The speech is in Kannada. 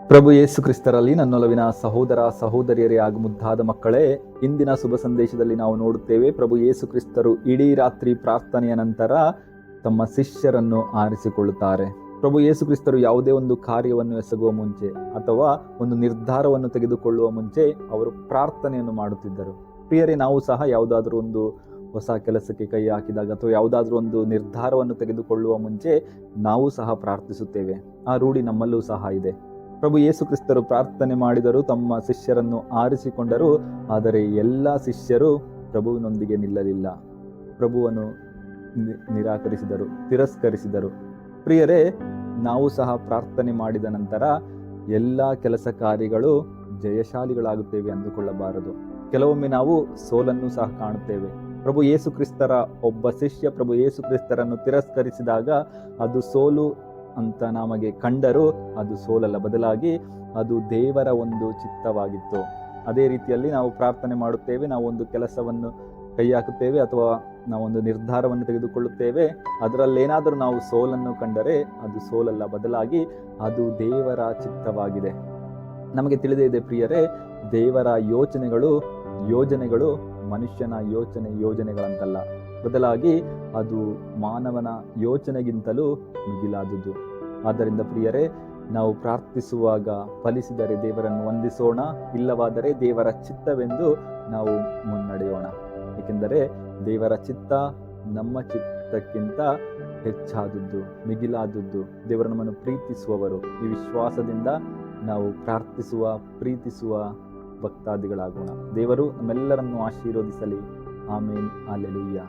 ಪ್ರಭು ಯೇಸು ಕ್ರಿಸ್ತರಲ್ಲಿ ನನ್ನೊಲವಿನ ಸಹೋದರ ಸಹೋದರಿಯರೇ ಹಾಗೂ ಮುದ್ದಾದ ಮಕ್ಕಳೇ, ಇಂದಿನ ಶುಭ ಸಂದೇಶದಲ್ಲಿ ನಾವು ನೋಡುತ್ತೇವೆ, ಪ್ರಭು ಯೇಸು ಕ್ರಿಸ್ತರು ಇಡೀ ರಾತ್ರಿ ಪ್ರಾರ್ಥನೆಯ ನಂತರ ತಮ್ಮ ಶಿಷ್ಯರನ್ನು ಆರಿಸಿಕೊಳ್ಳುತ್ತಾರೆ. ಪ್ರಭು ಯೇಸು ಕ್ರಿಸ್ತರು ಯಾವುದೇ ಒಂದು ಕಾರ್ಯವನ್ನು ಎಸಗುವ ಮುಂಚೆ ಅಥವಾ ಒಂದು ನಿರ್ಧಾರವನ್ನು ತೆಗೆದುಕೊಳ್ಳುವ ಮುಂಚೆ ಅವರು ಪ್ರಾರ್ಥನೆಯನ್ನು ಮಾಡುತ್ತಿದ್ದರು. ಪ್ರಿಯರೇ, ನಾವು ಸಹ ಯಾವುದಾದ್ರೂ ಒಂದು ಹೊಸ ಕೆಲಸಕ್ಕೆ ಕೈ ಹಾಕಿದಾಗ ಅಥವಾ ಯಾವುದಾದ್ರೂ ಒಂದು ನಿರ್ಧಾರವನ್ನು ತೆಗೆದುಕೊಳ್ಳುವ ಮುಂಚೆ ನಾವು ಸಹ ಪ್ರಾರ್ಥಿಸುತ್ತೇವೆ. ಆ ರೂಢಿ ನಮ್ಮಲ್ಲೂ ಸಹ ಇದೆ. ಪ್ರಭು ಯೇಸು ಕ್ರಿಸ್ತರು ಪ್ರಾರ್ಥನೆ ಮಾಡಿದರು, ತಮ್ಮ ಶಿಷ್ಯರನ್ನು ಆರಿಸಿಕೊಂಡರು. ಆದರೆ ಎಲ್ಲ ಶಿಷ್ಯರು ಪ್ರಭುವಿನೊಂದಿಗೆ ನಿಲ್ಲಲಿಲ್ಲ. ಪ್ರಭುವನ್ನು ನಿರಾಕರಿಸಿದರು, ತಿರಸ್ಕರಿಸಿದರು. ಪ್ರಿಯರೇ, ನಾವು ಸಹ ಪ್ರಾರ್ಥನೆ ಮಾಡಿದ ನಂತರ ಎಲ್ಲ ಕೆಲಸ ಕಾರ್ಯಗಳು ಜಯಶಾಲಿಗಳಾಗುತ್ತೇವೆ ಅಂದುಕೊಳ್ಳಬಾರದು. ಕೆಲವೊಮ್ಮೆ ನಾವು ಸೋಲನ್ನು ಸಹ ಕಾಣುತ್ತೇವೆ. ಪ್ರಭು ಯೇಸು ಕ್ರಿಸ್ತರ ಒಬ್ಬ ಶಿಷ್ಯ ಪ್ರಭು ಯೇಸು ಕ್ರಿಸ್ತರನ್ನು ತಿರಸ್ಕರಿಸಿದಾಗ ಅದು ಸೋಲು ಅಂತ ನಮಗೆ ಕಂಡರೂ ಅದು ಸೋಲಲ್ಲ, ಬದಲಾಗಿ ಅದು ದೇವರ ಒಂದು ಚಿತ್ತವಾಗಿತ್ತು. ಅದೇ ರೀತಿಯಲ್ಲಿ ನಾವು ಪ್ರಾರ್ಥನೆ ಮಾಡುತ್ತೇವೆ, ನಾವು ಒಂದು ಕೆಲಸವನ್ನು ಕೈ ಹಾಕುತ್ತೇವೆ ಅಥವಾ ನಾವೊಂದು ನಿರ್ಧಾರವನ್ನು ತೆಗೆದುಕೊಳ್ಳುತ್ತೇವೆ. ಅದರಲ್ಲೇನಾದರೂ ನಾವು ಸೋಲನ್ನು ಕಂಡರೆ ಅದು ಸೋಲಲ್ಲ, ಬದಲಾಗಿ ಅದು ದೇವರ ಚಿತ್ತವಾಗಿದೆ. ನಮಗೆ ತಿಳಿದೇ ಇದೆ ಪ್ರಿಯರೇ, ದೇವರ ಯೋಜನೆಗಳು ಮನುಷ್ಯನ ಯೋಜನೆಗಳಂತಲ್ಲ, ಬದಲಾಗಿ ಅದು ಮಾನವನ ಯೋಚನೆಗಿಂತಲೂ ಮಿಗಿಲಾದುದು. ಆದ್ದರಿಂದ ಪ್ರಿಯರೇ, ನಾವು ಪ್ರಾರ್ಥಿಸುವಾಗ ಫಲಿಸಿದರೆ ದೇವರನ್ನು ವಂದಿಸೋಣ, ಇಲ್ಲವಾದರೆ ದೇವರ ಚಿತ್ತವೆಂದು ನಾವು ಮುನ್ನಡೆಯೋಣ. ಏಕೆಂದರೆ ದೇವರ ಚಿತ್ತ ನಮ್ಮ ಚಿತ್ತಕ್ಕಿಂತ ಹೆಚ್ಚಾದದ್ದು, ಮಿಗಿಲಾದದ್ದು. ದೇವರು ನಮ್ಮನ್ನು ಪ್ರೀತಿಸುವವರು. ಈ ವಿಶ್ವಾಸದಿಂದ ನಾವು ಪ್ರೀತಿಸುವ ಭಕ್ತಾದಿಗಳಾಗೋಣ. ದೇವರು ನಮ್ಮೆಲ್ಲರನ್ನು ಆಶೀರ್ವದಿಸಲಿ. ಆಮೇನ್. ಹಲ್ಲೆಲೂಯಾ.